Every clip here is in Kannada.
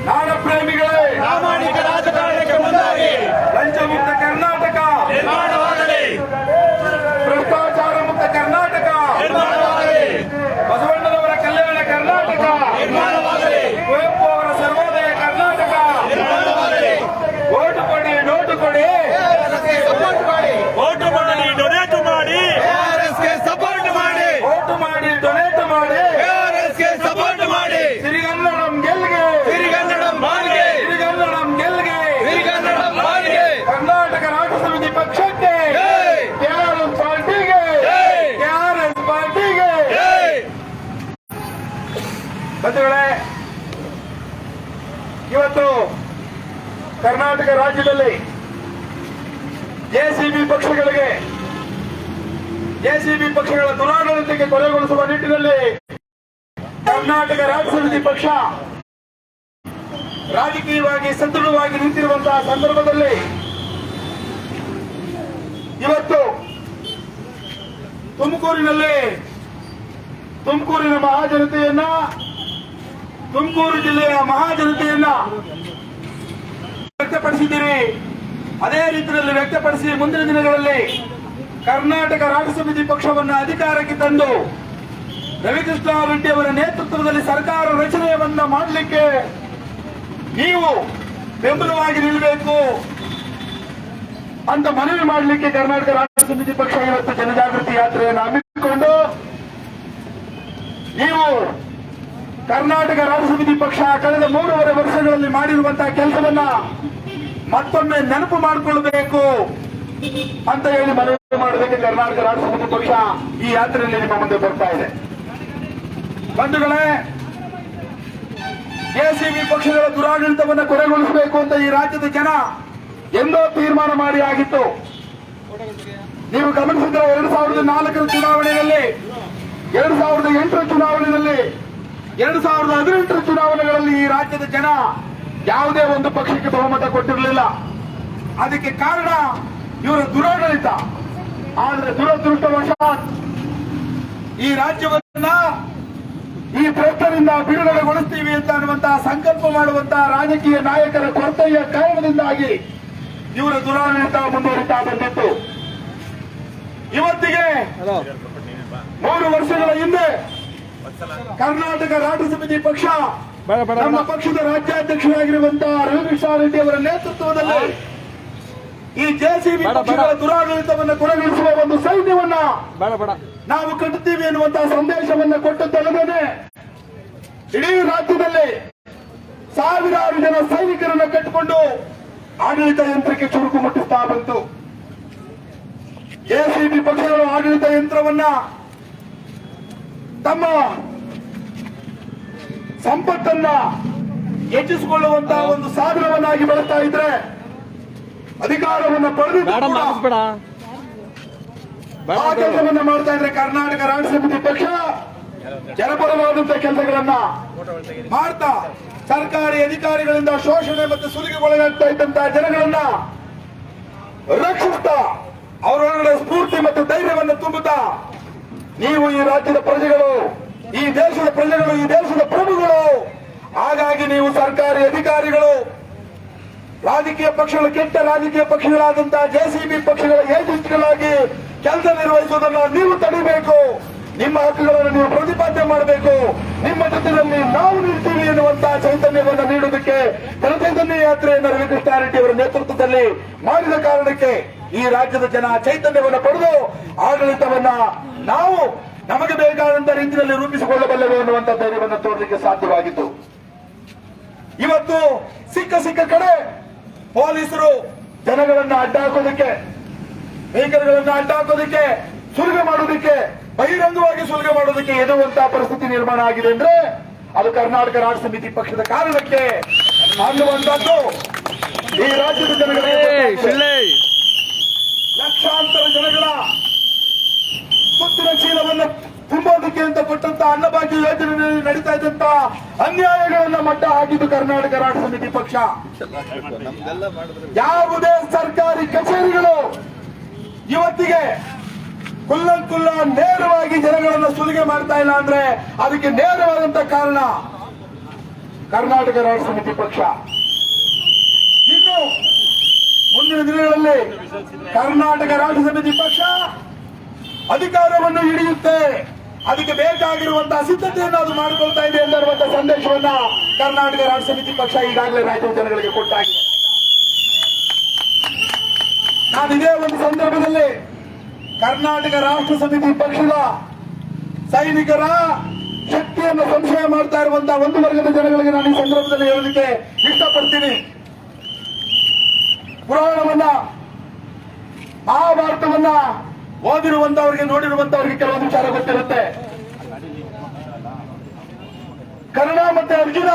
ನಾಡ ಪ್ರೇಮಿಗಳೇ, ಪ್ರಾಮಾಣಿಕ ರಾಜಕಾರಣಕ್ಕೆ ಮುಂದಾಗಿ ಲಂಚ ಮುಕ್ತ ಕರ್ನಾಟಕ ನಿರ್ಮಾಣವಾಗಲಿ, ಭ್ರಷ್ಟಾಚಾರ ಮುಕ್ತ ಕರ್ನಾಟಕ ನಿರ್ಮಾಣವಾಗಲಿ, ಬಸವಣ್ಣನವರ ಕಲ್ಯಾಣ ಕರ್ನಾಟಕ ನಿರ್ಮಾಣವಾಗಲಿ, ಕುವೆಂಪು ಅವರ ಸರ್ವೋದಯ ಕರ್ನಾಟಕ ನಿರ್ಮಾಣವಾಗಲಿ. ಓಟು ಕೊಡಿ, ನೋಟು ಕೊಡಿ, ಸಪೋರ್ಟ್ ಮಾಡಿ, ಓಟು ಮಾಡಿ, ಡೊನೇಟ್ ಮಾಡಿ, ಸಪೋರ್ಟ್ ಮಾಡಿ, ಓಟು ಮಾಡಿ, ಡೊನೇಟ್ ಮಾಡಿ, ಸಪೋರ್ಟ್ ಮಾಡಿ. ಸಿರಿಗನ್ನಡಂ ಗೆಲ್ಗೆ, ಸಿರಿಗನ್ನಡಂ ಬಾಳ್ಗೆ, ಸಿರಿಗನ್ನಡಂ ಗೆಲ್ಗೆ, ಸಿರಿಗನ್ನಡಂ ಬಾಳ್ಗೆ. ಕರ್ನಾಟಕ ರಾಷ್ಟ್ರ ಸಮಿತಿ ಪಕ್ಷಕ್ಕೆ, ಕೆಆರ್ಎಸ್ ಪಾರ್ಟಿಗೆ, ಕೆಆರ್ಎಸ್ ಪಾರ್ಟಿಗೆ. ಬಂಧುಗಳೇ, ಇವತ್ತು ಕರ್ನಾಟಕ ರಾಜ್ಯದಲ್ಲಿ ಜೆಸಿಬಿ ಪಕ್ಷಗಳ ದುರಾಡಳಿತಕ್ಕೆ ಕೊನೆಗೊಳಿಸುವ ನಿಟ್ಟಿನಲ್ಲಿ ಕರ್ನಾಟಕ ರಾಜ್ಯ ಸಮಿತಿ ಪಕ್ಷ ರಾಜಕೀಯವಾಗಿ ಸದೃಢವಾಗಿ ನಿಂತಿರುವಂತಹ ಸಂದರ್ಭದಲ್ಲಿ ಇವತ್ತು ತುಮಕೂರಿನ ಮಹಾಜನತೆಯನ್ನ, ತುಮಕೂರು ಜಿಲ್ಲೆಯ ಮಹಾಜನತೆಯನ್ನ ವ್ಯಕ್ತಪಡಿಸಿದ್ದೀರಿ. ಅದೇ ರೀತಿಯಲ್ಲಿ ವ್ಯಕ್ತಪಡಿಸಿ ಮುಂದಿನ ದಿನಗಳಲ್ಲಿ ಕರ್ನಾಟಕ ರಾಜ್ಯ ಸಮಿತಿ ಪಕ್ಷವನ್ನು ಅಧಿಕಾರಕ್ಕೆ ತಂದು ರವಿಕೃಷ್ಣ ರೆಡ್ಡಿ ಅವರ ನೇತೃತ್ವದಲ್ಲಿ ಸರ್ಕಾರ ರಚನೆಯನ್ನ ಮಾಡಲಿಕ್ಕೆ ನೀವು ಬೆಂಬಲವಾಗಿ ನಿಲ್ಲಬೇಕು ಅಂತ ಮನವಿ ಮಾಡಲಿಕ್ಕೆ ಕರ್ನಾಟಕ ರಾಜ್ಯ ಸಮಿತಿ ಪಕ್ಷ ಇವತ್ತು ಜನಜಾಗೃತಿ ಯಾತ್ರೆಯನ್ನು ಹಮ್ಮಿಕೊಂಡು, ನೀವು ಕರ್ನಾಟಕ ರಾಜ್ಯ ಸಮಿತಿ ಪಕ್ಷ ಕಳೆದ 3.5 ವರ್ಷಗಳಲ್ಲಿ ಮಾಡಿರುವಂತಹ ಕೆಲಸವನ್ನ ಮತ್ತೊಮ್ಮೆ ನೆನಪು ಮಾಡಿಕೊಳ್ಳಬೇಕು ಅಂತ ಹೇಳಿ ಮನವಿ ಮಾಡೋದಕ್ಕೆ ಕರ್ನಾಟಕ ರಾಜ್ಯ ಸಮಿತಿ ಪಕ್ಷ ಈ ಯಾತ್ರೆಯಲ್ಲಿ ನಿಮ್ಮ ಮುಂದೆ ಬರ್ತಾ ಇದೆ. ಬಂಧುಗಳೇ, ಜೆಸಿಬಿ ಪಕ್ಷಗಳ ದುರಾಡಳಿತವನ್ನು ಕೊನೆಗೊಳಿಸಬೇಕು ಅಂತ ಈ ರಾಜ್ಯದ ಜನ ಎಂದೋ ತೀರ್ಮಾನ ಮಾಡಿ ಆಗಿತ್ತು. ನೀವು ಗಮನಿಸಿದ್ರೆ 2004 ಚುನಾವಣೆಯಲ್ಲಿ, 2008 ಚುನಾವಣೆಯಲ್ಲಿ, 2018 ಚುನಾವಣೆಗಳಲ್ಲಿ ಈ ರಾಜ್ಯದ ಜನ ಯಾವುದೇ ಒಂದು ಪಕ್ಷಕ್ಕೆ ಬಹುಮತ ಕೊಟ್ಟಿರಲಿಲ್ಲ. ಅದಕ್ಕೆ ಕಾರಣ ಇವರ ದುರಾಡಳಿತ. ಆದರೆ ದುರದೃಷ್ಟವಶಾತ್ ಈ ರಾಜ್ಯವನ್ನ ಈ ಭ್ರಷ್ಟರಿಂದ ಬಿಡುಗಡೆಗೊಳಿಸ್ತೀವಿ ಅಂತ ಅನ್ನುವಂತಹ ಸಂಕಲ್ಪ ಮಾಡುವಂತಹ ರಾಜಕೀಯ ನಾಯಕರ ಕೊರತೆಯ ಕಾರಣದಿಂದಾಗಿ ಇವರ ದುರಾಡಳಿತ ಮುಂದುವರಿತಾ ಬಂದಿತ್ತು. ಇವತ್ತಿಗೆ 3 ವರ್ಷಗಳ ಹಿಂದೆ ಕರ್ನಾಟಕ ರಾಜ್ಯ ಸಮಿತಿ ಪಕ್ಷ ನಮ್ಮ ಪಕ್ಷದ ರಾಜ್ಯಾಧ್ಯಕ್ಷರಾಗಿರುವಂತಹ ರವಿಕೃಷ್ಣ ರೆಡ್ಡಿ ಅವರ ನೇತೃತ್ವದಲ್ಲಿ ಈ ಜೆಸಿಬಿ ಪಕ್ಷಗಳ ದುರಾಡಳಿತವನ್ನು ಕೊನೆಗೊಳಿಸುವ ಒಂದು ಸೈನ್ಯವನ್ನ ನಾವು ಕಟ್ಟುತ್ತೀವಿ ಎನ್ನುವಂತಹ ಸಂದೇಶವನ್ನು ಕೊಟ್ಟದ್ದಲ್ಲದೆ ಇಡೀ ರಾಜ್ಯದಲ್ಲಿ ಸಾವಿರಾರು ಜನ ಸೈನಿಕರನ್ನು ಕಟ್ಟಿಕೊಂಡು ಆಡಳಿತ ಯಂತ್ರಕ್ಕೆ ಚುರುಕು ಮುಟ್ಟಿಸ್ತಾ ಬಂತು. ಜೆಸಿಬಿ ಪಕ್ಷಗಳು ಆಡಳಿತ ಯಂತ್ರವನ್ನ ತಮ್ಮ ಸಂಪತ್ತನ್ನ ಹೆಚ್ಚಿಸಿಕೊಳ್ಳುವಂತಹ ಒಂದು ಸಾಧನವನ್ನಾಗಿ ಬಳಸ್ತಾ ಇದ್ರೆ, ಅಧಿಕಾರವನ್ನು ಪಡೆದು ಆ ಕೆಲಸವನ್ನ ಮಾಡ್ತಾ ಇದ್ರೆ ಕರ್ನಾಟಕ ರಾಜ್ಯ ಸಮಿತಿ ಪಕ್ಷ ಜನಪರವಾದಂತಹ ಕೆಲಸಗಳನ್ನ ಮಾಡ್ತಾ ಸರ್ಕಾರಿ ಅಧಿಕಾರಿಗಳಿಂದ ಶೋಷಣೆ ಮತ್ತು ಸುಲಿಗೆಗೊಳಗಾಗ್ತಾ ಇದ್ದಂತಹ ಜನಗಳನ್ನ ರಕ್ಷಿಸ್ತಾ ಅವರೊಳಗಡೆ ಸ್ಫೂರ್ತಿ ಮತ್ತು ಧೈರ್ಯವನ್ನು ತುಂಬುತ್ತಾ, ನೀವು ಈ ರಾಜ್ಯದ ಪ್ರಜೆಗಳು, ಈ ದೇಶದ ಪ್ರಜೆಗಳು, ಈ ದೇಶದ ಪ್ರಭುಗಳು, ಹಾಗಾಗಿ ನೀವು ಸರ್ಕಾರಿ ಅಧಿಕಾರಿಗಳು, ರಾಜಕೀಯ ಪಕ್ಷಗಳು, ಕೆಟ್ಟ ರಾಜಕೀಯ ಪಕ್ಷಗಳಾದಂತಹ ಜೆಸಿಬಿ ಪಕ್ಷಗಳ ಏಜೆಂಟ್ಗಳಾಗಿ ಕೆಲಸ ನಿರ್ವಹಿಸುವುದನ್ನು ನೀವು ತಡಿಬೇಕು. ನಿಮ್ಮ ಹಕ್ಕುಗಳನ್ನು ನೀವು ಪ್ರತಿಪಾದನೆ ಮಾಡಬೇಕು. ನಿಮ್ಮ ಜೊತೆಯಲ್ಲಿ ನಾವು ನಿಲ್ತೀವಿ ಎನ್ನುವಂತಹ ಚೈತನ್ಯವನ್ನು ನೀಡುವುದಕ್ಕೆ ಜನಚೈತನ್ಯ ಯಾತ್ರೆಯನ್ನು ರವಿಕೃಷ್ಣ ರೆಡ್ಡಿ ಅವರ ನೇತೃತ್ವದಲ್ಲಿ ಮಾಡಿದ ಕಾರಣಕ್ಕೆ ಈ ರಾಜ್ಯದ ಜನ ಚೈತನ್ಯವನ್ನು ಪಡೆದು ಆಡಳಿತವನ್ನ ನಾವು ನಮಗೆ ಬೇಕಾದಂತಹ ರೀತಿಯಲ್ಲಿ ರೂಪಿಸಿಕೊಳ್ಳಬಲ್ಲೆವು ಎನ್ನುವಂತ ಧೈರ್ಯವನ್ನು ತೋರಲಿಕ್ಕೆ ಸಾಧ್ಯವಾಗಿತ್ತು. ಇವತ್ತು ಸಿಕ್ಕ ಕಡೆ ಪೊಲೀಸರು ಜನಗಳನ್ನ ಅಡ್ಡಾಕೋದಕ್ಕೆ, ವೆಹಿಕಲ್ಗಳನ್ನ ಅಡ್ಡಾಕೋದಕ್ಕೆ, ಸುಲಿಗೆ ಮಾಡೋದಕ್ಕೆ, ಬಹಿರಂಗವಾಗಿ ಸುಲಿಗೆ ಮಾಡೋದಕ್ಕೆ ಎನ್ನುವಂತಹ ಪರಿಸ್ಥಿತಿ ನಿರ್ಮಾಣ ಆಗಿದೆ ಅಂದ್ರೆ ಅದು ಕರ್ನಾಟಕ ರಾಜ್ಯ ಸಮಿತಿ ಪಕ್ಷದ ಕಾರಣಕ್ಕೆ ಅನ್ನುವಂಥದ್ದು ಈ ರಾಜ್ಯದ ಜನಗಳಿಗೆ, ಲಕ್ಷಾಂತರ ಜನಗಳ ಸುತ್ತಿನ ಚೀಲವನ್ನು ತುಂಬೋದಕ್ಕೆ ಅಂತ ಕೊಟ್ಟಂತ ಅನ್ನಭಾಗ್ಯ ಯೋಜನೆಯಲ್ಲಿ ನಡೀತಾ ಇದ್ದಂತ ಅನ್ಯಾಯಗಳನ್ನ ಮಟ್ಟ ಹಾಕಿದ್ದು ಕರ್ನಾಟಕ ರಾಜ್ಯ ಸಮಿತಿ ಪಕ್ಷ. ಯಾವುದೇ ಸರ್ಕಾರಿ ಕಚೇರಿಗಳು ಇವತ್ತಿಗೆ ಕುಲ್ಲ ನೇರವಾಗಿ ಜನಗಳನ್ನು ಸುಲಿಗೆ ಮಾಡ್ತಾ ಇಲ್ಲ ಅಂದ್ರೆ ಅದಕ್ಕೆ ನೇರವಾದಂತ ಕಾರಣ ಕರ್ನಾಟಕ ರಾಷ್ಟ್ರ ಸಮಿತಿ ಪಕ್ಷ. ಇನ್ನು ಮುಂದಿನ ದಿನಗಳಲ್ಲಿ ಕರ್ನಾಟಕ ರಾಷ್ಟ್ರ ಸಮಿತಿ ಪಕ್ಷ ಅಧಿಕಾರವನ್ನು ಹಿಡಿಯುತ್ತೆ, ಅದಕ್ಕೆ ಬೇಕಾಗಿರುವಂತಹ ಸಿದ್ಧತೆಯನ್ನು ಅದು ಮಾಡಿಕೊಳ್ತಾ ಇದೆ ಎಂದಿರುವಂತಹ ಸಂದೇಶವನ್ನ ಕರ್ನಾಟಕ ರಾಷ್ಟ್ರ ಸಮಿತಿ ಪಕ್ಷ ಈಗಾಗಲೇ ರಾಜ್ಯದ ಜನಗಳಿಗೆ ಕೊಟ್ಟಾಗಿದೆ. ನಾನು ಇದೇ ಒಂದು ಸಂದರ್ಭದಲ್ಲಿ ಕರ್ನಾಟಕ ರಾಷ್ಟ್ರ ಸಮಿತಿ ಪಕ್ಷದ ಸೈನಿಕರ ಶಕ್ತಿಯನ್ನು ಸಂಶಯ ಮಾಡ್ತಾ ಇರುವಂತಹ ಒಂದು ವರ್ಗದ ಜನಗಳಿಗೆ ನಾನು ಈ ಸಂದರ್ಭದಲ್ಲಿ ಹೇಳಲಿಕ್ಕೆ ಇಷ್ಟಪಡ್ತೀನಿ. ಪುರಾಣವನ್ನ, ಮಹಾಭಾರತವನ್ನ ಓದಿರುವಂತವರಿಗೆ, ನೋಡಿರುವಂತವರಿಗೆ ಕೆಲವೊಂದು ವಿಚಾರ ಗೊತ್ತಿರುತ್ತೆ. ಕರ್ಣ ಮತ್ತೆ ಅರ್ಜುನ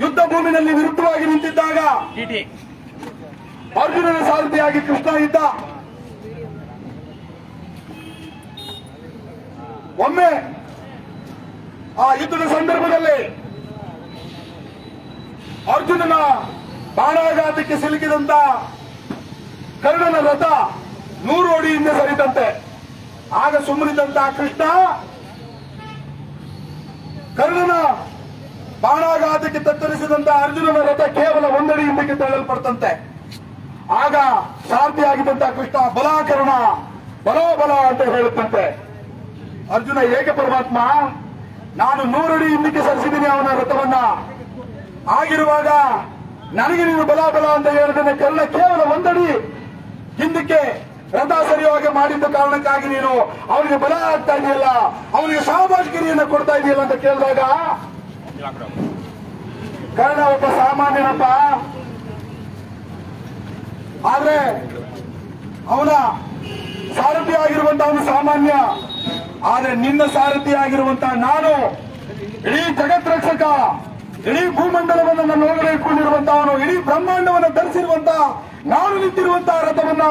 ಯುದ್ಧ ಭೂಮಿನಲ್ಲಿ ವಿರುದ್ಧವಾಗಿ ನಿಂತಿದ್ದಾಗ ಅರ್ಜುನನ ಸಾರಥಿಯಾಗಿ ಕೃಷ್ಣ ಇದ್ದ. ಒಮ್ಮೆ ಆ ಯುದ್ಧದ ಸಂದರ್ಭದಲ್ಲಿ ಅರ್ಜುನನ ಬಾಣಾಘಾತಕ್ಕೆ ಸಿಲುಕಿದಂತ ಕರ್ಣನ ರಥ 100 ಅಡಿಯಿಂದ ಸರಿತಂತೆ. ಆಗ ಸುಮ್ಮನಿದ್ದಂತಹ ಕೃಷ್ಣ ಕರ್ಣನ ಬಾಣಾಘಾತಕ್ಕೆ ತತ್ತರಿಸಿದಂತ ಅರ್ಜುನನ ರಥ ಕೇವಲ 1 ಅಡಿ ಹಿಂದಕ್ಕೆ ತಳ್ಳಲ್ಪಡ್ತಂತೆ. ಆಗ ಸಾರಥಿಯಾಗಿದ್ದಂತಹ ಕೃಷ್ಣ ಬಲ ಕರ್ಣ, ಬಲೋ ಬಲ ಅಂತ ಹೇಳುತ್ತಂತೆ. ಅರ್ಜುನ, ಏಕೆ ಪರಮಾತ್ಮ, ನಾನು 100 ಅಡಿ ಹಿಂದಕ್ಕೆ ಸರಿಸಿದ್ದೀನಿ ಅವನ ರಥವನ್ನ, ಆಗಿರುವಾಗ ನನಗೆ ನೀನು ಬಲ ಬಲ ಅಂತ ಹೇಳಿದ್ರೆ ಕರ್ಣ ಕೇವಲ 1 ಅಡಿ ಹಿಂದಕ್ಕೆ ರಥ ಸರಿಯಾಗಿ ಮಾಡಿದ್ದ ಕಾರಣಕ್ಕಾಗಿ ನೀನು ಅವನಿಗೆ ಬಲ ಆಗ್ತಾ ಇದೆಯಲ್ಲ, ಅವನಿಗೆ ಶಾಬಾಷ್ಗಿರಿಯನ್ನು ಕೊಡ್ತಾ ಇದೆಯಲ್ಲ ಅಂತ ಕೇಳಿದಾಗ ಕರ್ಣ ಒಬ್ಬ ಸಾಮಾನ್ಯನಪ್ಪ, ಆದ್ರೆ ಅವನ ಸಾರಥಿ ಆಗಿರುವಂತಹ ಅವನು ಸಾಮಾನ್ಯ, ಆದ್ರೆ ನಿನ್ನ ಸಾರಥಿ ಆಗಿರುವಂತಹ ನಾನು ಇಡೀ ಜಗತ್ ರಕ್ಷಕ, ಇಡೀ ಭೂಮಂಡಲವನ್ನು ನನ್ನ ಒಳಗಡೆ ಇಟ್ಕೊಂಡಿರುವಂತಹವನು, ಇಡೀ ಬ್ರಹ್ಮಾಂಡವನ್ನು ಧರಿಸಿರುವಂತಹ ನಾನು ನಿಂತಿರುವಂತಹ ರಥವನ್ನ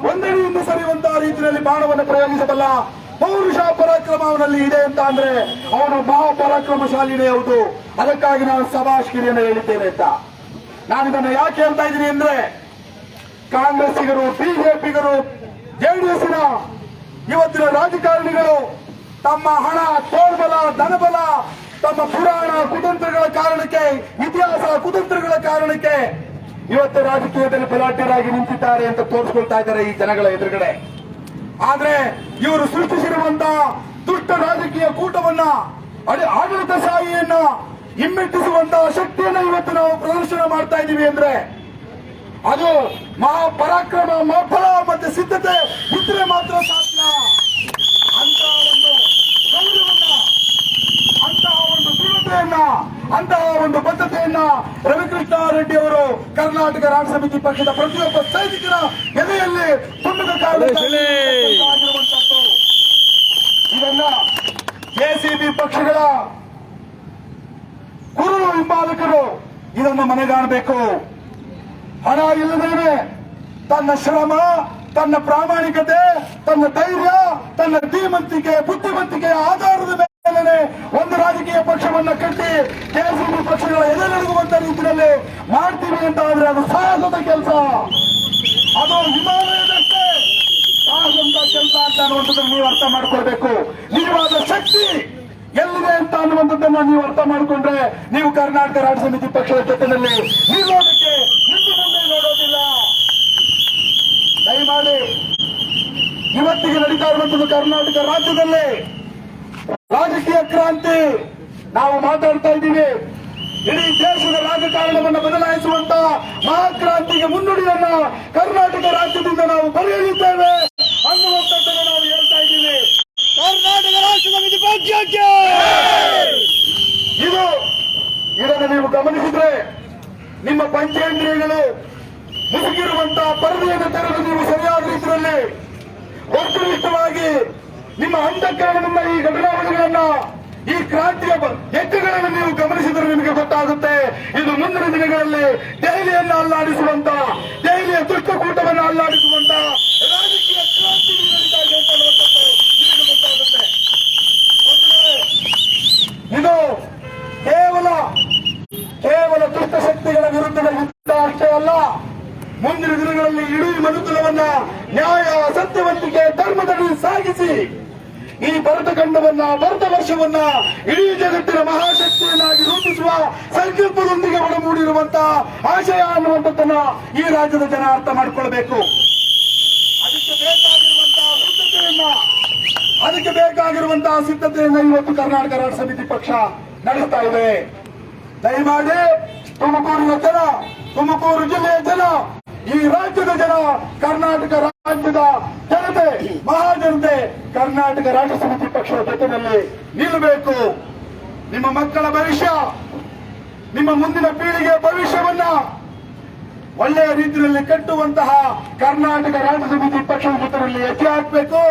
1 ಅಡಿಯಿಂದ ಸರಿಯುವಂತಹ ರೀತಿಯಲ್ಲಿ ಬಾಣವನ್ನು ಪ್ರಯೋಗಿಸಬಲ್ಲ ಪೌರುಷ ಪರಾಕ್ರಮ ಅವನಲ್ಲಿ ಇದೆ ಅಂತ ಅಂದ್ರೆ ಅವನು ಮಹಾಪರಾಕ್ರಮಶಾಲಿನೇ ಹೌದು. ಅದಕ್ಕಾಗಿ ನಾನು ಸಭಾಷ್ಗಿರಿಯನ್ನು ಹೇಳಿದ್ದೇನೆ ಅಂತ. ನಾನು ಇದನ್ನು ಯಾಕೆ ಹೇಳ್ತಾ ಇದ್ದೀನಿ ಅಂದ್ರೆ, ಕಾಂಗ್ರೆಸ್ಸಿಗರು, ಬಿಜೆಪಿಗರು, ಜೆಡಿಎಸ್ನ ಇವತ್ತಿನ ರಾಜಕಾರಣಿಗಳು ತಮ್ಮ ಹಣ, ತೋಳ್ಬಲ, ಧನಬಲ, ತಮ್ಮ ಪುರಾಣ ಕುತಂತ್ರಗಳ ಕಾರಣಕ್ಕೆ, ಇತಿಹಾಸ ಕುತಂತ್ರಗಳ ಕಾರಣಕ್ಕೆ ಇವತ್ತು ರಾಜಕೀಯದಲ್ಲಿ ಬಲಾಢ್ಯರಾಗಿ ನಿಂತಿದ್ದಾರೆ ಅಂತ ತೋರಿಸ್ಕೊಳ್ತಾ ಇದ್ದಾರೆ ಈ ಜನಗಳ ಎದುರುಗಡೆ. ಆದ್ರೆ ಇವರು ಸೃಷ್ಟಿಸಿರುವಂತಹ ದುಷ್ಟ ರಾಜಕೀಯ ಕೂಟವನ್ನ, ಆಡಳಿತಶಾಹಿಯನ್ನ ಹಿಮ್ಮೆಟ್ಟಿಸುವಂತಹ ಶಕ್ತಿಯನ್ನ ಇವತ್ತು ನಾವು ಪ್ರದರ್ಶನ ಮಾಡ್ತಾ ಇದ್ದೀವಿ ಅಂದ್ರೆ ಅದು ಮಹಾಪರಾಕ್ರಮ, ಮಹಾಬಲ ಮತ್ತೆ ಸಿದ್ಧತೆ ಇದ್ರೆ ಮಾತ್ರ ಸಾಧ್ಯ. ಅಂತಹ ಒಂದು ಗೌರವನ್ನ, ಅಂತಹ ಒಂದು ದೃಢತೆಯನ್ನ, ಅಂತಹ ಒಂದು ಬದ್ಧತೆಯನ್ನ ರವಿಕೃಷ್ಣ ರೆಡ್ಡಿ ಅವರು ಕರ್ನಾಟಕ ರಾಷ್ಟ್ರ ಸಮಿತಿ ಪಕ್ಷದ ಪ್ರತಿಯೊಬ್ಬ ಸೈನಿಕರ ಎದೆಯಲ್ಲಿ ತುಂಬಿದ ಕಾರಣವಾಗಿರುವಂತದ್ದು. ಇದನ್ನ ಜೆಸಿಬಿ ಪಕ್ಷಗಳ ಕುರುಡು ಹಿಂಬಾಲಕರು ಇದನ್ನು ಮನೆಗಾಣಬೇಕು. ಹಣ ಇಲ್ಲದೇನೆ ತನ್ನ ಶ್ರಮ, ತನ್ನ ಪ್ರಾಮಾಣಿಕತೆ, ತನ್ನ ಧೈರ್ಯ, ತನ್ನ ಧೀಮಂತಿಕೆ, ಬುದ್ಧಿವಂತಿಕೆಯ ಆಧಾರದ ಮೇಲೆ ಒಂದು ರಾಜಕೀಯ ಪಕ್ಷವನ್ನ ಕಟ್ಟಿ ಜೆಸಿಬಿ ಪಕ್ಷಗಳ ಎದೆನಡುಗುವಂತ ರೀತಿಯಲ್ಲಿ ಮಾಡ್ತೀವಿ ಅಂತ ಆದ್ರೆ ಅದು ಸಾಹಸದ ಕೆಲಸ, ಅದು ಹಿಮಾಲಯದಷ್ಟೇ ಸಾಹಸದ ಕೆಲಸ ಅಂತ ಅನ್ನುವಂಥದ್ದನ್ನು ನೀವು ಅರ್ಥ ಮಾಡ್ಕೊಳ್ಬೇಕು. ನಿಜವಾದ ಶಕ್ತಿ ಎಲ್ಲಿದೆ ಅಂತ ಅನ್ನುವಂಥದ್ದನ್ನ ನೀವು ಅರ್ಥ ಮಾಡಿಕೊಂಡ್ರೆ ನೀವು ಕರ್ನಾಟಕ ರಾಷ್ಟ್ರ ಸಮಿತಿ ಪಕ್ಷದ ಜೊತೆಯಲ್ಲಿ ನಿಲ್ಲೋದಕ್ಕೆ ಹಿಂದೆ ಮುಂದೆ ನೋಡೋದಿಲ್ಲ. ದಯಮಾಡಿ ಇವತ್ತಿಗೆ ನಡೀತಾ ಇರುವಂತದ್ದು ಕರ್ನಾಟಕ ರಾಜ್ಯದಲ್ಲಿ ರಾಜಕೀಯ ಕ್ರಾಂತಿ ನಾವು ಮಾತಾಡ್ತಾ ಇದ್ದೀವಿ. ಇಡೀ ದೇಶದ ರಾಜಕಾರಣವನ್ನು ಬದಲಾಯಿಸುವಂತ ಮಹಾಕ್ರಾಂತಿಗೆ ಮುನ್ನುಡಿಯನ್ನ ಕರ್ನಾಟಕ ರಾಜ್ಯದಿಂದ ನಾವು ಬರೆಯಲಿದ್ದೇವೆ ಅನ್ನುವಂಥದ್ದನ್ನು ನಾವು ಹೇಳ್ತಾ ಇದ್ದೀವಿ. ಕರ್ನಾಟಕ ರಾಷ್ಟ್ರ ಸಮಿತಿ ಪಕ್ಷಕ್ಕೆ ಇದನ್ನು ನೀವು ಗಮನಿಸಿದ್ರೆ ನಿಮ್ಮ ಪಂಚೇಂದ್ರಿಯಗಳು ಮುಸುಗಿರುವಂತಹ ಪರದೆಯನ್ನು ತೆರೆದು ನೀವು ಸರಿಯಾದ ರೀತಿಯಲ್ಲಿ ವಸ್ತುನಿಷ್ಠವಾಗಿ ನಿಮ್ಮ ಅಂತಃಕರಣದಿಂದ ಈ ಘಟನಾವಳಿಗಳನ್ನ, ಈ ಕ್ರಾಂತಿಯ ಹೆಜ್ಜೆಗಳನ್ನು ನೀವು ಗಮನಿಸಿದರೆ ನಿಮಗೆ ಗೊತ್ತಾಗುತ್ತೆ. ಇದು ಮುಂದಿನ ದಿನಗಳಲ್ಲಿ ದೆಹಲಿಯನ್ನು ಅಲ್ಲಾಡಿಸುವಂತ, ದೆಹಲಿಯ ದುಷ್ಟಕೂಟವನ್ನು ಅಲ್ಲಾಡಿಸುವಂತ ರಾಜಕೀಯ ಕ್ರಾಂತಿ ನಡೀತಾ ಇದೆ ಅಂತ ನಿಮಗೆ ಗೊತ್ತಾಗುತ್ತೆ. ಇದು ಕೇವಲ ದುಷ್ಟ ಶಕ್ತಿಗಳ ವಿರುದ್ಧದ ಯುದ್ಧ ಅಷ್ಟೇ ಅಲ್ಲ, ಮುಂದಿನ ದಿನಗಳಲ್ಲಿ ಇಡೀ ಮನುಕುಲವನ್ನ ನ್ಯಾಯ, ಸತ್ಯವಂತಿಕೆ, ಧರ್ಮದಲ್ಲಿ ಸಾಗಿ ಈ ಭರತಖಂಡವನ್ನ ಭಾರತ ವರ್ಷವನ್ನ ಇಡೀ ಜಗತ್ತಿನ ಮಹಾಶಕ್ತಿಯನ್ನಾಗಿ ರೂಪಿಸುವ ಸಂಕಲ್ಪದೊಂದಿಗೆ ಒಳಗೂಡಿರುವಂತಹ ಆಶಯ ಅನ್ನುವಂಥದ್ದನ್ನ ಈ ರಾಜ್ಯದ ಜನ ಅರ್ಥ ಮಾಡಿಕೊಳ್ಬೇಕು. ಅದಕ್ಕೆ ಬೇಕಾಗಿರುವಂತಹ ಸಿದ್ಧತೆಯನ್ನ ಇವತ್ತು ಕರ್ನಾಟಕ ರಾಷ್ಟ್ರ ಸಮಿತಿ ಪಕ್ಷ ನಡೆಸ್ತಾ ಇದೆ. ದಯಮಾಡಿ ತುಮಕೂರಿನ ಜನ, ತುಮಕೂರು ಜಿಲ್ಲೆಯ ಜನ, ಈ ರಾಜ್ಯದ ಜನ, ಕರ್ನಾಟಕ ರಾಜ್ಯದ ಜನತೆ, ಮಹಾಜನತೆ ಕರ್ನಾಟಕ ರಾಷ್ಟ್ರ ಸಮಿತಿ ಪಕ್ಷದ ಜೊತೆಯಲ್ಲಿ ನಿಲ್ಲಬೇಕು. ನಿಮ್ಮ ಮಕ್ಕಳ ಭವಿಷ್ಯ, ನಿಮ್ಮ ಮುಂದಿನ ಪೀಳಿಗೆಯ ಭವಿಷ್ಯವನ್ನ ಒಳ್ಳೆಯ ರೀತಿಯಲ್ಲಿ ಕಟ್ಟುವಂತಹ ಕರ್ನಾಟಕ ರಾಷ್ಟ್ರ ಸಮಿತಿ ಪಕ್ಷದ ಜೊತೆಯಲ್ಲಿ ಹೆಜ್ಜೆ ಹಾಕಬೇಕು.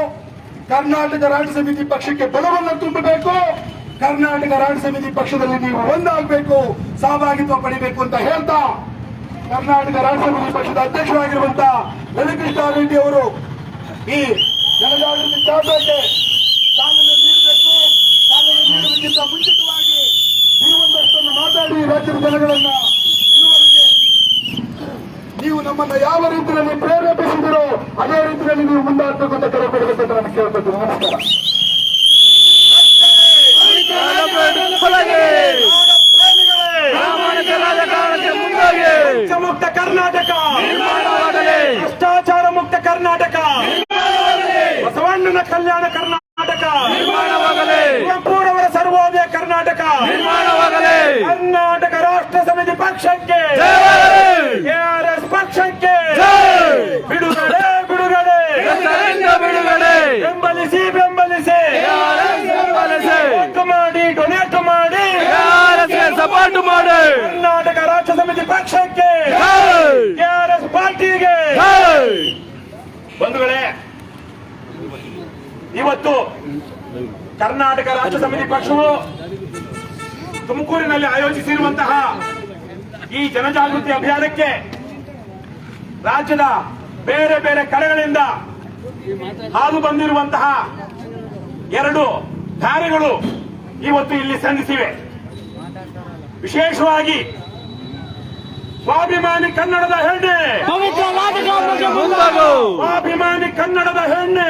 ಕರ್ನಾಟಕ ರಾಷ್ಟ್ರ ಸಮಿತಿ ಪಕ್ಷಕ್ಕೆ ಬಲವನ್ನು ತುಂಬಬೇಕು. ಕರ್ನಾಟಕ ರಾಷ್ಟ್ರ ಸಮಿತಿ ಪಕ್ಷದಲ್ಲಿ ನೀವು ಒಂದಾಗಬೇಕು, ಸಹಭಾಗಿತ್ವ ಪಡಿಬೇಕು ಅಂತ ಹೇಳ್ತಾ ಕರ್ನಾಟಕ ರಾಷ್ಟ್ರ ಸಮಿತಿ ಪಕ್ಷದ ಅಧ್ಯಕ್ಷರಾಗಿರುವಂತಹ ಲಲಿಕೃಷ್ಣ ರೆಡ್ಡಿ ಅವರು ಈ ಜನಜಾಗೃತಿ ಜಾಥಾಕ್ಕೆ ಚಾಲನೆ ನೀಡಬೇಕು. ಚಾಲನೆ ನೀಡುವುದಕ್ಕಿಂತ ಮುಂಚಿತವಾಗಿ ನೀವೊಂದಷ್ಟನ್ನು ಮಾತಾಡಿ ರಾಜ್ಯದ ಜನಗಳನ್ನ ಇದುವರೆಗೆ ನೀವು ನಮ್ಮನ್ನ ಯಾವ ರೀತಿಯಲ್ಲಿ ಪ್ರೇರೇಪಿಸಿದಿರೋ ಅದೇ ರೀತಿಯಲ್ಲಿ ನೀವು ಮುಂದಾಗಬೇಕು ಅಂತ ಕರೆ ಕೊಡಬೇಕಂತ ನಾನು ಕೇಳ್ಬೇಕು. ನಮಸ್ಕಾರ. ಮುಕ್ತ ಕರ್ನಾಟಕ, ಭ್ರಷ್ಟಾಚಾರ ಮುಕ್ತ ಕರ್ನಾಟಕ, ಬಸವಣ್ಣನ ಕಲ್ಯಾಣ ಕರ್ನಾಟಕ, ಕುವೆಂಪುರವರ ಸರ್ವೋದಯ ಕರ್ನಾಟಕ, ಕರ್ನಾಟಕ ರಾಷ್ಟ್ರ ಸಮಿತಿ ಪಕ್ಷಕ್ಕೆ, ಕೆಆರ್ಎಸ್ ಪಕ್ಷಕ್ಕೆ ಬಿಡುಗಡೆ ಬಿಡುಗಡೆ ಬೆಂಬಲಿಸಿ ಬೆಂಬಲಿಸಿ ಮಾಡಿ ಡೊನೇಟ್ ಮಾಡಿ ಸಪೋರ್ಟ್ ಮಾಡಿ ಕರ್ನಾಟಕ ರಾಷ್ಟ್ರ ಸಮಿತಿ ಪಕ್ಷಕ್ಕೆ, ಕೆಆರ್ಎಸ್ ಪಾರ್ಟಿಗೆ. ಬಂಧುಗಳೇ, ಇವತ್ತು ಕರ್ನಾಟಕ ರಾಷ್ಟ್ರ ಸಮಿತಿ ಪಕ್ಷವು ತುಮಕೂರಿನಲ್ಲಿ ಆಯೋಜಿಸಿರುವಂತಹ ಈ ಜನಜಾಗೃತಿ ಅಭಿಯಾನಕ್ಕೆ ರಾಜ್ಯದ ಬೇರೆ ಬೇರೆ ಕಡೆಗಳಿಂದ ಹಾದು ಬಂದಿರುವಂತಹ ಎರಡು ದಾರಿಗಳು ಇವತ್ತು ಇಲ್ಲಿ ಸಂಧಿಸಿವೆ. ವಿಶೇಷವಾಗಿ ಸ್ವಾಭಿಮಾನಿ ಕನ್ನಡದ ಹೆಣ್ಣೆ, ಸ್ವಾಭಿಮಾನಿ ಕನ್ನಡದ ಹೆಣ್ಣೆ,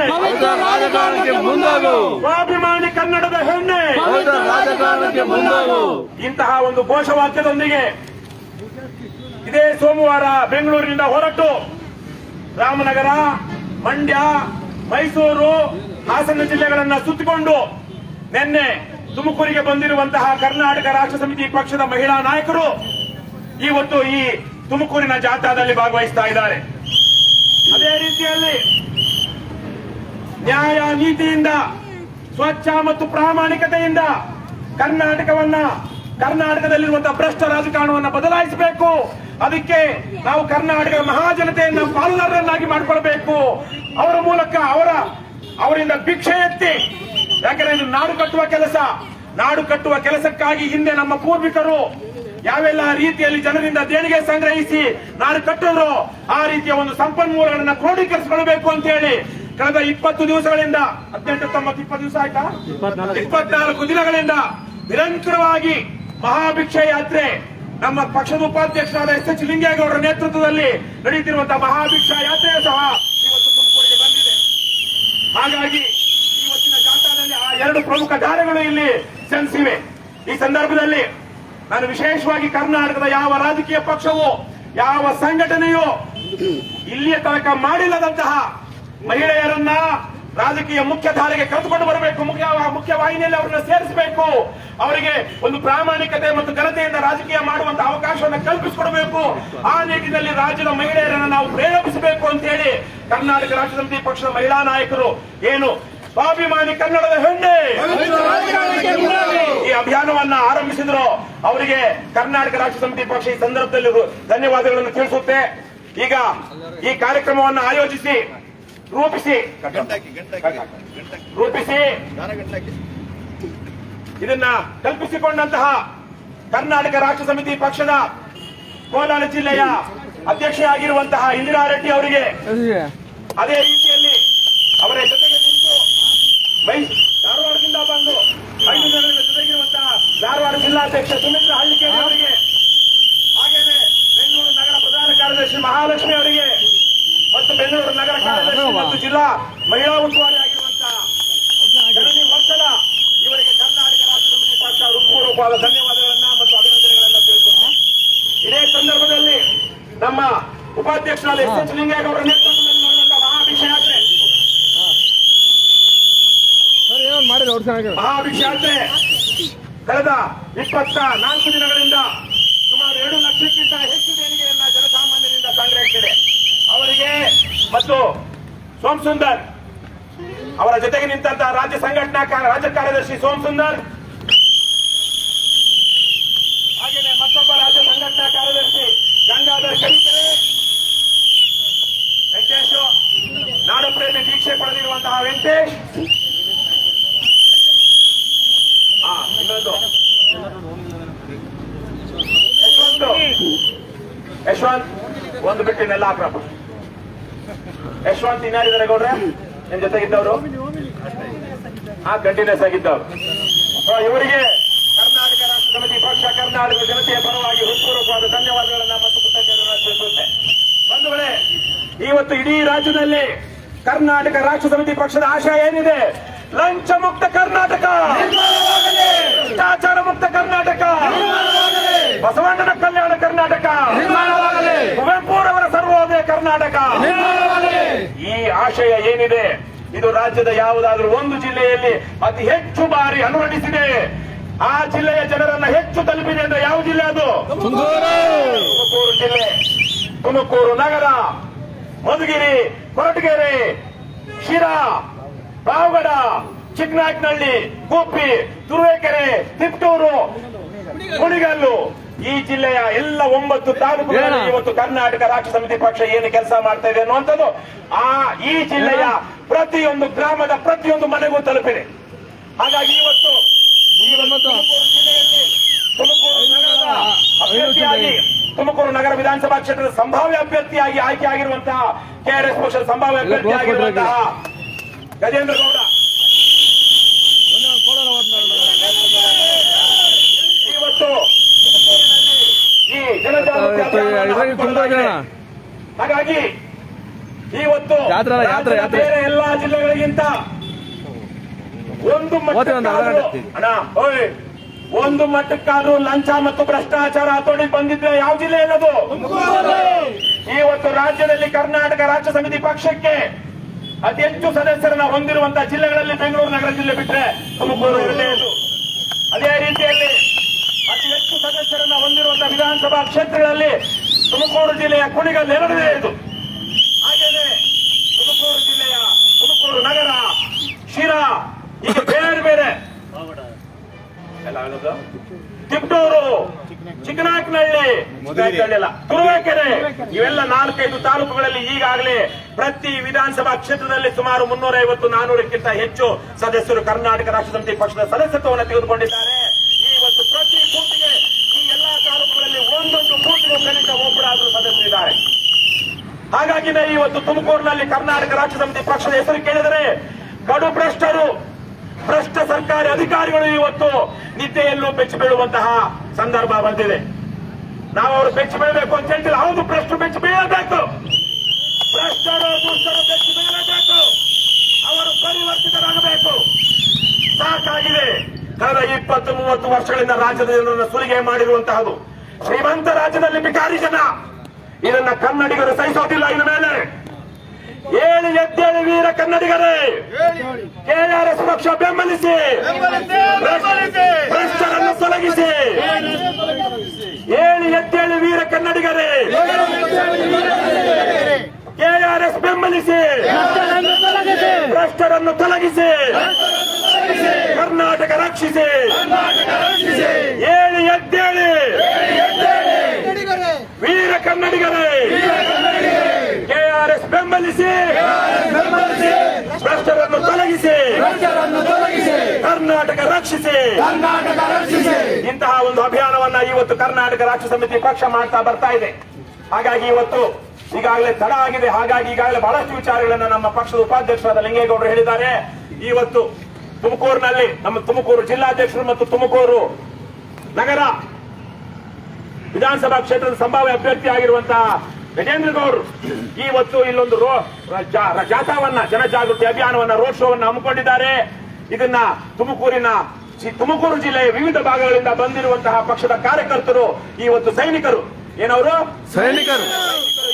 ಸ್ವಾಭಿಮಾನಿ ಕನ್ನಡದ ಹೆಣ್ಣೆ ಇಂತಹ ಒಂದು ಘೋಷವಾಕ್ಯದೊಂದಿಗೆ ಇದೇ ಸೋಮವಾರ ಬೆಂಗಳೂರಿನಿಂದ ಹೊರಟು ರಾಮನಗರ, ಮಂಡ್ಯ, ಮೈಸೂರು, ಹಾಸನ ಜಿಲ್ಲೆಗಳನ್ನ ಸುತ್ತಿಕೊಂಡು ನಿನ್ನೆ ತುಮಕೂರಿಗೆ ಬಂದಿರುವಂತಹ ಕರ್ನಾಟಕ ರಾಷ್ಟ್ರ ಸಮಿತಿ ಪಕ್ಷದ ಮಹಿಳಾ ನಾಯಕರು ಇವತ್ತು ಈ ತುಮಕೂರಿನ ಜಾಥಾದಲ್ಲಿ ಭಾಗವಹಿಸ್ತಾ ಇದ್ದಾರೆ. ಅದೇ ರೀತಿಯಲ್ಲಿ ನ್ಯಾಯ ನೀತಿಯಿಂದ, ಸ್ವಚ್ಛ ಮತ್ತು ಪ್ರಾಮಾಣಿಕತೆಯಿಂದ ಕರ್ನಾಟಕದಲ್ಲಿರುವಂತಹ ಭ್ರಷ್ಟ ರಾಜಕಾರಣವನ್ನು ಬದಲಾಯಿಸಬೇಕು. ಅದಕ್ಕೆ ನಾವು ಕರ್ನಾಟಕ ಮಹಾಜನತೆಯನ್ನು ಪಾಲುದಾರರನ್ನಾಗಿ ಮಾಡಿಕೊಳ್ಬೇಕು. ಅವರ ಮೂಲಕ ಅವರಿಂದ ಭಿಕ್ಷೆ ಎತ್ತಿ, ಯಾಕಂದ್ರೆ ಇದು ನಾಡು ಕಟ್ಟುವ ಕೆಲಸ. ನಾಡು ಕಟ್ಟುವ ಕೆಲಸಕ್ಕಾಗಿ ಹಿಂದೆ ನಮ್ಮ ಪೂರ್ವಿಕರು ಯಾವೆಲ್ಲ ರೀತಿಯಲ್ಲಿ ಜನರಿಂದ ದೇಣಿಗೆ ಸಂಗ್ರಹಿಸಿ ನಾಡು ಕಟ್ಟಿದ್ರು, ಆ ರೀತಿಯ ಒಂದು ಸಂಪನ್ಮೂಲಗಳನ್ನ ಕ್ರೋಢೀಕರಿಸಿಕೊಳ್ಳಬೇಕು ಅಂತ ಹೇಳಿ ಕಳೆದ 20 ದಿವಸಗಳಿಂದ 18, 19, 20 ದಿವಸ ಆಯ್ತಾ, 24 ದಿನಗಳಿಂದ ನಿರಂತರವಾಗಿ ಮಹಾಭಿಕ್ಷೆ ಯಾತ್ರೆ ನಮ್ಮ ಪಕ್ಷದ ಉಪಾಧ್ಯಕ್ಷರಾದ ಎಸ್ ಲಿಂಗೇಗೌಡರ ನೇತೃತ್ವದಲ್ಲಿ ನಡೆಯುತ್ತಿರುವಂತಹ ಮಹಾಭಿಕ್ಷಾ ಯಾತ್ರೆಯೂ ಸಹ ಇವತ್ತು ತುಮಕೂರಿಗೆ ಬಂದಿದೆ. ಹಾಗಾಗಿ ಇವತ್ತಿನ ಜಾಥಾದಲ್ಲಿ ಆ ಎರಡು ಪ್ರಮುಖ ದಾರಿಗಳು ಇಲ್ಲಿ ಸಂಧಿಸಿವೆ. ಈ ಸಂದರ್ಭದಲ್ಲಿ ನಾನು ವಿಶೇಷವಾಗಿ ಕರ್ನಾಟಕದ ಯಾವ ರಾಜಕೀಯ ಪಕ್ಷವೋ ಯಾವ ಸಂಘಟನೆಯೋ ಇಲ್ಲಿಯ ತನಕ ಮಾಡಿಲ್ಲದಂತಹ ಮಹಿಳೆಯರನ್ನ ರಾಜಕೀಯ ಮುಖ್ಯ ಧಾರೆಗೆ ಕರೆದುಕೊಂಡು ಬರಬೇಕು, ಮುಖ್ಯ ವಾಹಿನಿಯಲ್ಲಿ ಅವರನ್ನ ಸೇರಿಸಬೇಕು, ಅವರಿಗೆ ಒಂದು ಪ್ರಾಮಾಣಿಕತೆ ಮತ್ತು ಘನತೆಯಿಂದ ರಾಜಕೀಯ ಮಾಡುವಂತಹ ಅವಕಾಶವನ್ನು ಕಲ್ಪಿಸಿಕೊಡಬೇಕು. ಆ ನಿಟ್ಟಿನಲ್ಲಿ ರಾಜ್ಯದ ಮಹಿಳೆಯರನ್ನು ನಾವು ಪ್ರೇರೇಪಿಸಬೇಕು ಅಂತ ಹೇಳಿ ಕರ್ನಾಟಕ ರಾಷ್ಟ್ರ ಸಮಿತಿ ಪಕ್ಷದ ಮಹಿಳಾ ನಾಯಕರು ಏನು ಸ್ವಾಭಿಮಾನಿ ಕನ್ನಡದ ಹೆಣ್ಣೆ ಈ ಅಭಿಯಾನವನ್ನ ಆರಂಭಿಸಿದ್ರು. ಅವರಿಗೆ ಕರ್ನಾಟಕ ರಾಷ್ಟ್ರ ಸಮಿತಿ ಪಕ್ಷ ಈ ಸಂದರ್ಭದಲ್ಲಿ ಧನ್ಯವಾದಗಳನ್ನು ತಿಳಿಸುತ್ತೆ. ಈಗ ಈ ಕಾರ್ಯಕ್ರಮವನ್ನು ಆಯೋಜಿಸಿ ರೂಪಿಸಿ ಇದನ್ನ ಕಲ್ಪಿಸಿಕೊಂಡಂತಹ ಕರ್ನಾಟಕ ರಾಷ್ಟ್ರ ಸಮಿತಿ ಪಕ್ಷದ ಕೋಲಾರ ಜಿಲ್ಲೆಯ ಅಧ್ಯಕ್ಷೆಯಾಗಿರುವಂತಹ ಇಂದಿರಾ ರೆಡ್ಡಿ ಅವರಿಗೆ, ಅದೇ ರೀತಿಯಲ್ಲಿ ಅವರ ಜೊತೆಗೆ ನಿಂತು ಧಾರವಾಡದಿಂದ ಬಂದು 5 ಜನರ ಜೊತೆಗಿರುವಂತಹ ಧಾರವಾಡ ಜಿಲ್ಲಾಧ್ಯಕ್ಷ ಸುಮಿತ್ರ ಹಳ್ಳಿಕೇರಿ ಅವರಿಗೆ, ಹಾಗೇನೆ ಬೆಂಗಳೂರು ನಗರ ಪ್ರಧಾನ ಕಾರ್ಯದರ್ಶಿ ಮಹಾಲಕ್ಷ್ಮಿ ಅವರಿಗೆ ಮತ್ತು ಬೆಂಗಳೂರು ನಗರ ಕಾರ್ಯದರ್ಶಿ ಮತ್ತು ಜಿಲ್ಲಾ ಮಹಿಳಾ ಉಸ್ತುವಾರಿ ಆಗಿರುವಂತಹ ಹೃತ್ಪೂರ್ವಕವಾದ ಧನ್ಯವಾದಗಳನ್ನ ಮತ್ತು ಅಭಿನಂದನೆಗಳನ್ನ ತಿಳಿಸುತ್ತೇನೆ. ಇದೇ ಸಂದರ್ಭದಲ್ಲಿ ನಮ್ಮ ಉಪಾಧ್ಯಕ್ಷರಾದ ಎಸ್ ಲಿಂಗೇಗೌಡರ ನೇತೃತ್ವದಲ್ಲಿ ನಡೆದಂತಹ ಮಹಾಭಿಷೇಯಾತ್ರೆ ಕಳೆದ 24 ದಿನಗಳಿಂದ ಸುಮಾರು 2 ಲಕ್ಷಕ್ಕಿಂತ ಹೆಚ್ಚು ದೇಣಿಗೆಯನ್ನ ಜನಸಾಮಾನ್ಯರಿಂದ ಸಂಗ್ರಹಿಸಿದೆ. ಅವರಿಗೆ ಮತ್ತು ಸೋಮ್ ಸುಂದರ್ ಅವರ ಜೊತೆಗೆ ನಿಂತಹ ರಾಜ್ಯ ಕಾರ್ಯದರ್ಶಿ ಸೋಮ್ ಸುಂದರ್, ಹಾಗೆಯೇ ಮತ್ತೊಬ್ಬ ರಾಜ್ಯ ಸಂಘಟನಾ ಕಾರ್ಯದರ್ಶಿ ಗಂಗಾಧರ್ ಕರಿಕೆರೆ, ವೆಂಕಟೇಶ್, ನಾಡು ಪ್ರೇಮಿ ದೀಕ್ಷೆ ಪಡೆದಿರುವಂತಹ ವೆಂಕಟೇಶ್, ಇನ್ನೊಂದು ಯಶವಂತ್, ಒಂದು ಬಿಟ್ಟಿನೆಲ್ಲ ಹಾಕ್ರಪ್ಪ. ಯಶವಂತ್ ಇನ್ನಾರಿದ್ದಾರೆ ಗೌಡ್ರೆ ನಿಮ್ ಜೊತೆಗಿದ್ದವರು, ಕಂಟಿನ್ಯೂಸ್ ಆಗಿದ್ದವರು. ಇವರಿಗೆ ಕರ್ನಾಟಕ ರಾಷ್ಟ್ರ ಸಮಿತಿ ಪಕ್ಷ ಕರ್ನಾಟಕ ಜನತೆಯ ಪರವಾಗಿ ಹೃತ್ಪೂರ್ವಕವಾದ ಧನ್ಯವಾದಗಳನ್ನ ಮತ್ತು ಕೃತಜ್ಞತೆಗಳನ್ನು ತಿಳಿಸುತ್ತೆ. ಬಂಧುಗಳೇ, ಇವತ್ತು ಇಡೀ ರಾಜ್ಯದಲ್ಲಿ ಕರ್ನಾಟಕ ರಾಷ್ಟ್ರ ಸಮಿತಿ ಪಕ್ಷದ ಆಶಯ ಏನಿದೆ? ಲಂಚ ಮುಕ್ತ ಕರ್ನಾಟಕ, ಭ್ರಷ್ಟಾಚಾರ ಮುಕ್ತ ಕರ್ನಾಟಕ, ಬಸವಣ್ಣನ ಕಲ್ಯಾಣ ಕರ್ನಾಟಕ, ಕುವೆಂಪುರವರ ಸರ್ವೋದಯ ಕರ್ನಾಟಕ. ಈ ಆಶಯ ಏನಿದೆ ಇದು ರಾಜ್ಯದ ಯಾವುದಾದ್ರೂ ಒಂದು ಜಿಲ್ಲೆಯಲ್ಲಿ ಅತಿ ಹೆಚ್ಚು ಬಾರಿ ಅನುರಣಿಸಿದೆ. ಆ ಜಿಲ್ಲೆಯ ಜನರನ್ನ ಹೆಚ್ಚು ತಲುಪಿದೆ ಅಂದ್ರೆ ಯಾವ ಜಿಲ್ಲೆ ಅದು? ತುಮಕೂರು ಜಿಲ್ಲೆ. ತುಮಕೂರು ನಗರ, ಮಧುಗಿರಿ, ಕೊರಟಗೆರೆ, ಶಿರಾ, ಪಾವಗಡ, ಚಿಕ್ಕನಾಯಕನಹಳ್ಳಿ, ಗುಬ್ಬಿ, ತುರುವೇಕೆರೆ, ತಿಪಟೂರು, ಕುಣಿಗಲ್ಲು, ಈ ಜಿಲ್ಲೆಯ ಎಲ್ಲ 9 ತಾಲೂಕುಗಳಲ್ಲಿ ಇವತ್ತು ಕರ್ನಾಟಕ ರಾಷ್ಟ್ರ ಸಮಿತಿ ಪಕ್ಷ ಏನು ಕೆಲಸ ಮಾಡ್ತಾ ಇದೆ ಅನ್ನುವಂಥದ್ದು ಈ ಜಿಲ್ಲೆಯ ಪ್ರತಿಯೊಂದು ಗ್ರಾಮದ ಪ್ರತಿಯೊಂದು ಮನೆಗೂ ತಲುಪಿದೆ. ಹಾಗಾಗಿ ಇವತ್ತು ತುಮಕೂರು ಜಿಲ್ಲೆಯಲ್ಲಿ ತುಮಕೂರು ನಗರದ ಅಭ್ಯರ್ಥಿಯಾಗಿ, ತುಮಕೂರು ನಗರ ವಿಧಾನಸಭಾ ಕ್ಷೇತ್ರದ ಸಂಭಾವ್ಯ ಅಭ್ಯರ್ಥಿಯಾಗಿ ಆಯ್ಕೆ ಆಗಿರುವಂತಹ ಕೆಆರ್ಎಸ್ ಪಕ್ಷದ ಸಂಭಾವ್ಯ ಅಭ್ಯರ್ಥಿ ಆಗಿರುವಂತಹ ಗಜೇಂದ್ರ ಗೌಡ ಇವತ್ತು ಈ ಜನಜಾಗೃತಿ ಅಭಿಯಾನವನ್ನು ಹಾಗಾಗಿ ಇವತ್ತು ಬೇರೆ ಎಲ್ಲಾ ಜಿಲ್ಲೆಗಳಿಗಿಂತ ಒಂದು ಮಟ್ಟಕ್ಕಾದ್ರೂ ಲಂಚ ಮತ್ತು ಭ್ರಷ್ಟಾಚಾರ ಹತೋಟಿ ಬಂದಿದ್ರೆ ಯಾವ ಜಿಲ್ಲೆ ಇಲ್ಲದು? ಇವತ್ತು ರಾಜ್ಯದಲ್ಲಿ ಕರ್ನಾಟಕ ರಾಷ್ಟ್ರ ಸಮಿತಿ ಪಕ್ಷಕ್ಕೆ ಅತಿ ಹೆಚ್ಚು ಸದಸ್ಯರನ್ನ ಹೊಂದಿರುವಂತಹ ಜಿಲ್ಲೆಗಳಲ್ಲಿ ಬೆಂಗಳೂರು ನಗರ ಜಿಲ್ಲೆ ಬಿಟ್ಟರೆ ತುಮಕೂರು ಎರಡನೇದು. ಅದೇ ರೀತಿಯಲ್ಲಿ ಅತಿ ಹೆಚ್ಚು ಸದಸ್ಯರನ್ನ ಹೊಂದಿರುವಂತಹ ವಿಧಾನಸಭಾ ಕ್ಷೇತ್ರಗಳಲ್ಲಿ ತುಮಕೂರು ಜಿಲ್ಲೆಯ ಕುಣಿಗಲ್ ಎರಡನೇದು. ಹಾಗೆಯೇ ತುಮಕೂರು ಜಿಲ್ಲೆಯ ತುಮಕೂರು ನಗರ, ಶಿರಾ, ಈಗ ಬೇರೆ ಬೇರೆ ತಿಪಟೂರು, ಚಿಕ್ಕನಾಯಕನಹಳ್ಳಿ, ತುರುವೇಕೆರೆ, ಇವೆಲ್ಲ 4-5 ತಾಲೂಕುಗಳಲ್ಲಿ ಈಗಾಗಲೇ ಪ್ರತಿ ವಿಧಾನಸಭಾ ಕ್ಷೇತ್ರದಲ್ಲಿ ಸುಮಾರು 350-400ಕ್ಕಿಂತ ಹೆಚ್ಚು ಸದಸ್ಯರು ಕರ್ನಾಟಕ ರಾಷ್ಟ್ರ ಸಮಿತಿ ಪಕ್ಷದ ಸದಸ್ಯತ್ವವನ್ನು ತೆಗೆದುಕೊಂಡಿದ್ದಾರೆ. ಇವತ್ತು ಪ್ರತಿ ಬೂತ್ಗೆ ಈ ಎಲ್ಲಾ ತಾಲೂಕುಗಳಲ್ಲಿ ಒಂದೊಂದು ಬೂತ್ಗೂ ಕನಿಷ್ಠ ಒಬ್ಬರಾದರೂ ಸದಸ್ಯರಿದ್ದಾರೆ. ಹಾಗಾಗಿನೇ ಇವತ್ತು ತುಮಕೂರಿನಲ್ಲಿ ಕರ್ನಾಟಕ ರಾಷ್ಟ್ರ ಸಮಿತಿ ಪಕ್ಷದ ಹೆಸರು ಕೇಳಿದರೆ ಕಡು ಭ್ರಷ್ಟರು, ಭ್ರಷ್ಟ ಸರ್ಕಾರಿ ಅಧಿಕಾರಿಗಳು ಇವತ್ತು ನಿದ್ದೆಯಲ್ಲೂ ಬೆಚ್ಚಿ ಬೀಳುವಂತಹ ಸಂದರ್ಭ ಬಂದಿದೆ. ನಾವು ಅವರು ಬೆಚ್ಚಿ ಬೀಳಬೇಕು ಅಂತ ಹೇಳ್ತಿಲ್ಲ, ಹೌದು ಭ್ರಷ್ಟರು ಬೆಚ್ಚಿ ಬೀಳಬೇಕು, ಭ್ರಷ್ಟರು ದುಷ್ಟರು ಬೆಚ್ಚಿ ಬೀಳಬೇಕು, ಅವರು ಪರಿವರ್ತಿತರಾಗಬೇಕು. ಸಾಕಾಗಿದೆ. ಕಳೆದ 20-30 ವರ್ಷಗಳಿಂದ ರಾಜ್ಯದ ಜನರನ್ನು ಸುಲಿಗೆ ಮಾಡಿರುವಂತಹದ್ದು. ಶ್ರೀಮಂತ ರಾಜ್ಯದಲ್ಲಿ ಬಿಕಾರಿ ಜನ, ಇದನ್ನ ಕನ್ನಡಿಗರು ಸಹಿಸೋದಿಲ್ಲ. ಇನ್ನು ಮೇಲೆ ಏಳಿ ಎದ್ದೇಳಿ ವೀರ ಕನ್ನಡಿಗರೇ, ಕೆಆರ್ಎಸ್ ಪಕ್ಷ ಬೆಂಬಲಿಸಿ, ಭ್ರಷ್ಟರನ್ನು ತೊಲಗಿಸಿ. ಏಳಿ ಎದ್ದೇಳಿ ವೀರ ಕನ್ನಡಿಗರೇ, ಕೆಆರ್ಎಸ್ ಬೆಂಬಲಿಸಿ, ಭ್ರಷ್ಟರನ್ನು ತೊಲಗಿಸಿ, ಕರ್ನಾಟಕ ರಕ್ಷಿಸಿ. ಏಳಿ ಎದ್ದೇಳಿ ವೀರ ಕನ್ನಡಿಗರೇ, ಕೆಆರ್ಎಸ್ ಬೆಂಬಲಿಸಿ, ಭ್ರಷ್ಟರನ್ನು ತೊಲಗಿಸಿ, ಕರ್ನಾಟಕ ರಕ್ಷಿಸಿ. ಇಂತಹ ಒಂದು ಅಭಿಯಾನವನ್ನ ಇವತ್ತು ಕರ್ನಾಟಕ ರಾಷ್ಟ್ರ ಸಮಿತಿ ಪಕ್ಷ ಮಾಡ್ತಾ ಬರ್ತಾ ಇದೆ. ಹಾಗಾಗಿ ಇವತ್ತು ಈಗಾಗಲೇ ತಡ ಆಗಿದೆ. ಹಾಗಾಗಿ ಈಗಾಗಲೇ ಬಹಳಷ್ಟು ವಿಚಾರಗಳನ್ನ ನಮ್ಮ ಪಕ್ಷದ ಉಪಾಧ್ಯಕ್ಷರಾದ ಲಿಂಗೇಗೌಡರು ಹೇಳಿದ್ದಾರೆ. ಇವತ್ತು ತುಮಕೂರಿನಲ್ಲಿ ನಮ್ಮ ತುಮಕೂರು ಜಿಲ್ಲಾಧ್ಯಕ್ಷರು ಮತ್ತು ತುಮಕೂರು ನಗರ ವಿಧಾನಸಭಾ ಕ್ಷೇತ್ರದ ಸಂಭಾವ್ಯ ಅಭ್ಯರ್ಥಿ ಆಗಿರುವಂತಹ ಗಜೇಂದ್ರ ಗೌಡರು ಇವತ್ತು ಇಲ್ಲೊಂದು ಜಾಥಾವನ್ನ, ಜನಜಾಗೃತಿ ಅಭಿಯಾನವನ್ನ, ರೋಡ್ ಶೋವನ್ನ ಹಮ್ಮಿಕೊಂಡಿದ್ದಾರೆ. ಇದನ್ನ ತುಮಕೂರಿನ ತುಮಕೂರು ಜಿಲ್ಲೆಯ ವಿವಿಧ ಭಾಗಗಳಿಂದ ಬಂದಿರುವಂತಹ ಪಕ್ಷದ ಕಾರ್ಯಕರ್ತರು ಇವತ್ತು ಸೈನಿಕರು ಏನವರು ಸೈನಿಕರು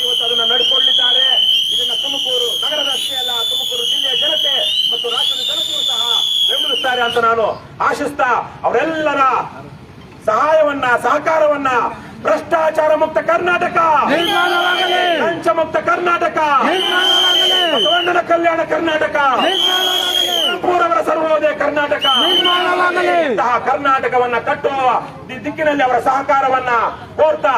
ಇವತ್ತು ಅದನ್ನ ನಡೆಸಿಕೊಳ್ಳಿದ್ದಾರೆ. ಇದನ್ನ ತುಮಕೂರು ನಗರದ ಅಷ್ಟೇ ಅಲ್ಲ, ತುಮಕೂರು ಜಿಲ್ಲೆಯ ಜನತೆ ಮತ್ತು ರಾಜ್ಯದ ಜನತೆಯೂ ಸಹ ಬೆಂಬಲಿಸುತ್ತಾರೆ ಅಂತ ನಾನು ಆಶಿಸ್ತಾ ಅವರೆಲ್ಲರ ಸಹಾಯವನ್ನ ಸಹಕಾರವನ್ನ ಭ್ರಷ್ಟಾಚಾರ ಮುಕ್ತ ಕರ್ನಾಟಕ, ಲಂಚ ಮುಕ್ತ ಕರ್ನಾಟಕ, ಬಸವಣ್ಣನ ಕಲ್ಯಾಣ ಕರ್ನಾಟಕ, ಪೂರವರ ಸರ್ವೋದಯ ಕರ್ನಾಟಕ, ಇಂತಹ ಕರ್ನಾಟಕವನ್ನ ಕಟ್ಟುವ ದಿಕ್ಕಿನಲ್ಲಿ ಅವರ ಸಹಕಾರವನ್ನ ಕೋರ್ತಾ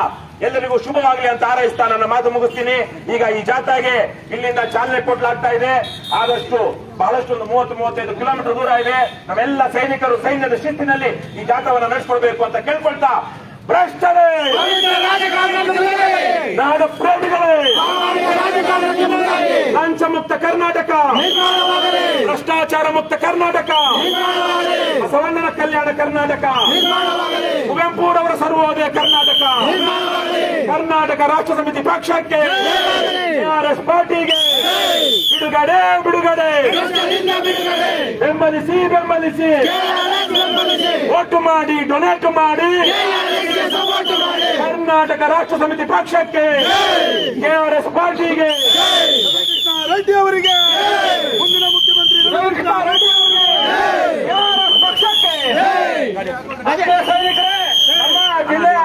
ಎಲ್ಲರಿಗೂ ಶುಭವಾಗಲಿ ಅಂತ ಹಾರೈಸ್ತಾ ನನ್ನ ಮಾತು ಮುಗಿಸ್ತೀನಿ. ಈಗ ಈ ಜಾಥಾಗೆ ಇಲ್ಲಿಂದ ಚಾಲನೆ ಕೊಡ್ಲಾಗ್ತಾ ಇದೆ. ಆದಷ್ಟು ಬಹಳಷ್ಟು ಒಂದು 30-35 ಕಿಲೋಮೀಟರ್ ದೂರ ಇದೆ. ನಮ್ಮೆಲ್ಲ ಸೈನಿಕರು ಸೈನ್ಯದ ಶಿಸ್ತಿನಲ್ಲಿ ಈ ಜಾಥಾವನ್ನ ನಡೆಸಿಕೊಡ್ಬೇಕು ಅಂತ ಕೇಳ್ಕೊಳ್ತಾ, ಭ್ರಷ್ಟರೇ, ನಾಡಪ್ರೇಮಿಗಳೇ, ಲಂಚ ಮುಕ್ತ ಕರ್ನಾಟಕ, ಭ್ರಷ್ಟಾಚಾರ ಮುಕ್ತ ಕರ್ನಾಟಕ, ಬಸವಣ್ಣನ ಕಲ್ಯಾಣ ಕರ್ನಾಟಕ, ಕುವೆಂಪುರವರ ಸರ್ವೋದಯ ಕರ್ನಾಟಕ, ಕರ್ನಾಟಕ ರಾಷ್ಟ್ರ ಸಮಿತಿ ಪಕ್ಷಕ್ಕೆ, ಟಿಆರ್ಎಸ್ ಪಾರ್ಟಿಗೆ ಬಿಡುಗಡೆ ಬಿಡುಗಡೆ, ಬೆಂಬಲಿಸಿ ಬೆಂಬಲಿಸಿ, ವೋಟು ಮಾಡಿ ಡೊನೇಟ್ ಮಾಡಿ, ಕರ್ನಾಟಕ ರಾಷ್ಟ್ರ ಸಮಿತಿ ಪಕ್ಷಕ್ಕೆ, ಕೆಆರ್ಎಸ್ ಪಾರ್ಟಿಗೆ, ರೆಡ್ಡಿ ಅವರಿಗೆ, ಮುಂದಿನ ಮುಖ್ಯಮಂತ್ರಿ ರೆಡ್ಡಿ ಅವರಿಗೆ, ಕೆಆರ್ಎಸ್ ಪಕ್ಷಕ್ಕೆ, ಸೈನಿಕರೇ, ನಮ್ಮ ಜಿಲ್ಲೆಯ